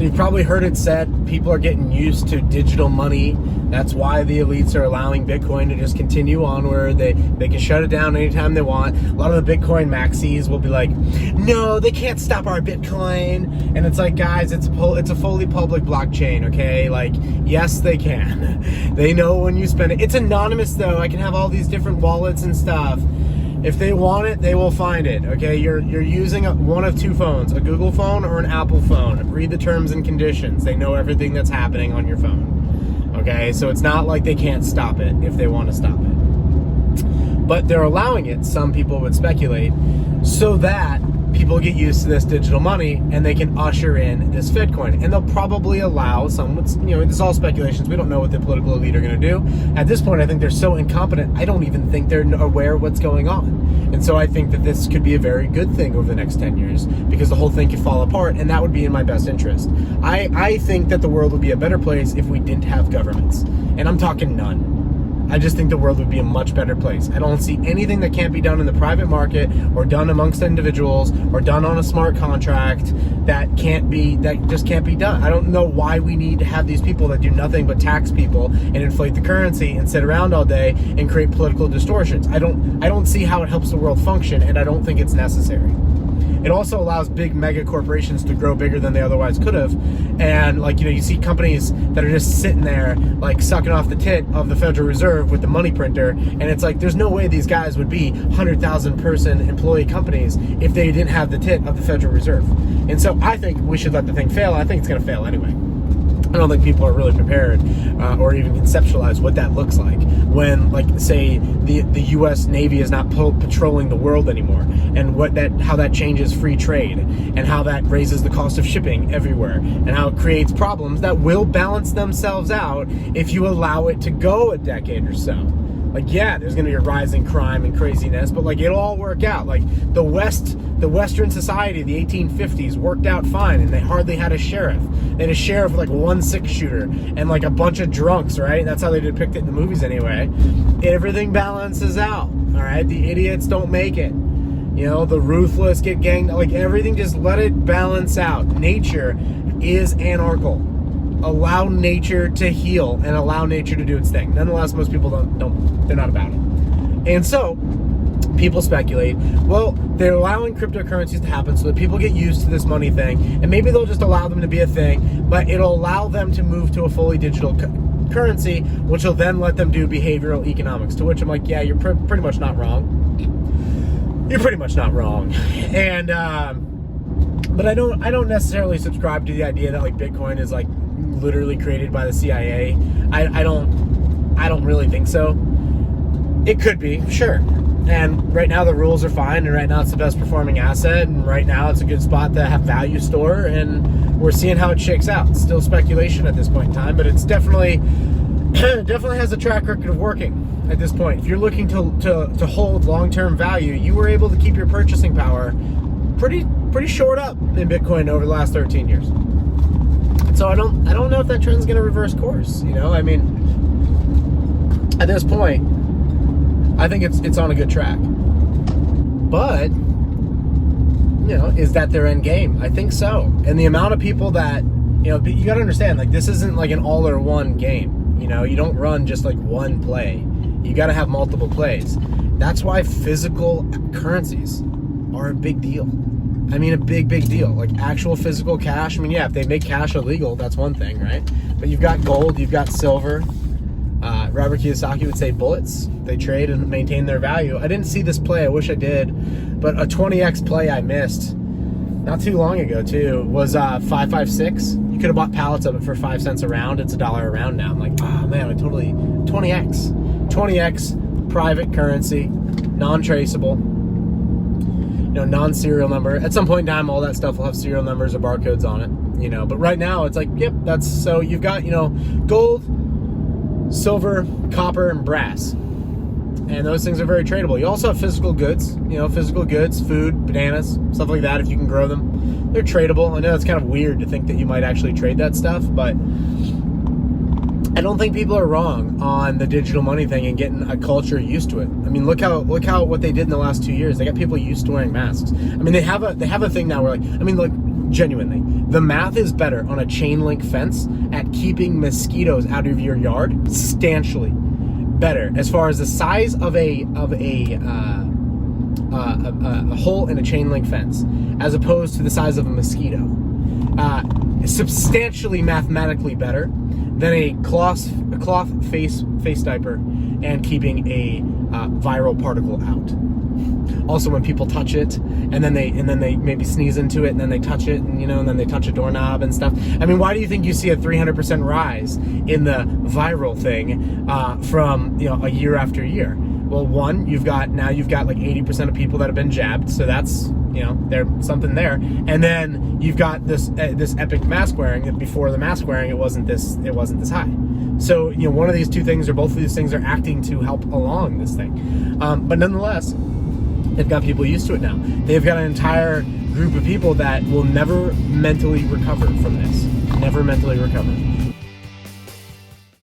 So you've probably heard it said, people are getting used to digital money. That's why the elites are allowing Bitcoin to just continue onward. They can shut it down anytime they want. A lot of the Bitcoin maxis will be like, no, they can't stop our Bitcoin. And it's like, guys, it's a fully public blockchain, okay? Like, yes, they can. They know when you spend it. It's anonymous, though. I can have all these different wallets and stuff. If they want it, they will find it, okay? You're using one of two phones, a Google phone or an Apple phone. Read the terms and conditions. They know everything that's happening on your phone, okay? So it's not like they can't stop it if they want to stop it. But they're allowing it, some people would speculate, so that people get used to this digital money and they can usher in this Fitcoin. And they'll probably allow some, this is all speculations. We don't know what the political elite are going to do. At this point, I think they're so incompetent, I don't even think they're aware of what's going on. And so I think that this could be a very good thing over the next 10 years because the whole thing could fall apart, and that would be in my best interest. I think that the world would be a better place if we didn't have governments. And I'm talking none. I just think the world would be a much better place. I don't see anything that can't be done in the private market or done amongst individuals or done on a smart contract that just can't be done. I don't know why we need to have these people that do nothing but tax people and inflate the currency and sit around all day and create political distortions. I don't see how it helps the world function, and I don't think it's necessary. It also allows big mega corporations to grow bigger than they otherwise could have. And you see companies that are just sitting there like sucking off the tit of the Federal Reserve with the money printer. And it's like, there's no way these guys would be 100,000 person employee companies if they didn't have the tit of the Federal Reserve. And so I think we should let the thing fail. I think it's going to fail anyway. I don't think people are really prepared or even conceptualize what that looks like when, say, the U.S. Navy is not patrolling the world anymore, and how that changes free trade, and how that raises the cost of shipping everywhere, and how it creates problems that will balance themselves out if you allow it to go a decade or so. There's going to be a rise in crime and craziness, but it'll all work out. The Western society of the 1850s worked out fine, and they hardly had a sheriff. They had a sheriff with one 6-shooter and a bunch of drunks, right? That's how they depict it in the movies anyway. Everything balances out, all right? The idiots don't make it. The ruthless get ganged. Everything, just let it balance out. Nature is anarchical. Allow nature to heal and allow nature to do its thing. Nonetheless, most people they're not about it. And so people speculate, well, they're allowing cryptocurrencies to happen so that people get used to this money thing, and maybe they'll just allow them to be a thing, but it'll allow them to move to a fully digital currency, which will then let them do behavioral economics, to which I'm like, yeah, you're pretty much not wrong. You're pretty much not wrong. And but I don't necessarily subscribe to the idea that Bitcoin is literally created by the CIA. I don't really think so. It could be, sure. And right now the rules are fine, and right now it's the best performing asset, and right now it's a good spot to have value store, and we're seeing how it shakes out. It's still speculation at this point in time, but it's definitely has a track record of working at this point. If you're looking to hold long-term value, you were able to keep your purchasing power pretty short up in Bitcoin over the last 13 years. So I don't know if that trend's going to reverse course. At this point, I think it's on a good track. But is that their end game? I think so. And the amount of people that you got to understand, this isn't an all or one game. You don't run just one play. You got to have multiple plays. That's why physical currencies are a big deal. A big deal. Actual physical cash. If they make cash illegal, that's one thing, right? But you've got gold, you've got silver. Robert Kiyosaki would say bullets. They trade and maintain their value. I didn't see this play. I wish I did. But a 20x play I missed not too long ago, too, was 556. You could have bought pallets of it for 5 cents a round. It's $1 a round now. I'm like, oh, man, I totally... 20x, private currency, non-traceable. Non-serial number. At some point in time, all that stuff will have serial numbers or barcodes on it, but right now it's yep, that's, so you've got, gold, silver, copper, and brass, and those things are very tradable. You also have physical goods, food, bananas, stuff like that. If you can grow them, they're tradable. I know it's kind of weird to think that you might actually trade that stuff, but I don't think people are wrong on the digital money thing and getting a culture used to it. Look how what they did in the last 2 years. They got people used to wearing masks. They have a thing now where Genuinely, the math is better on a chain link fence at keeping mosquitoes out of your yard, substantially better, as far as the size of a hole in a chain link fence, as opposed to the size of a mosquito. Substantially mathematically better than a cloth face diaper and keeping a viral particle out. Also, when people touch it and then they maybe sneeze into it and then they touch it and and then they touch a doorknob and stuff. I mean, why do you think you see a 300% rise in the viral thing from a year after year? Well, one, you've got like 80% of people that have been jabbed, so that's there's something there. And then you've got this epic mask wearing. That before the mask wearing, it wasn't this high. So one of these two things or both of these things are acting to help along this thing. But nonetheless, they've got people used to it now. They've got an entire group of people that will never mentally recover from this. Never mentally recover.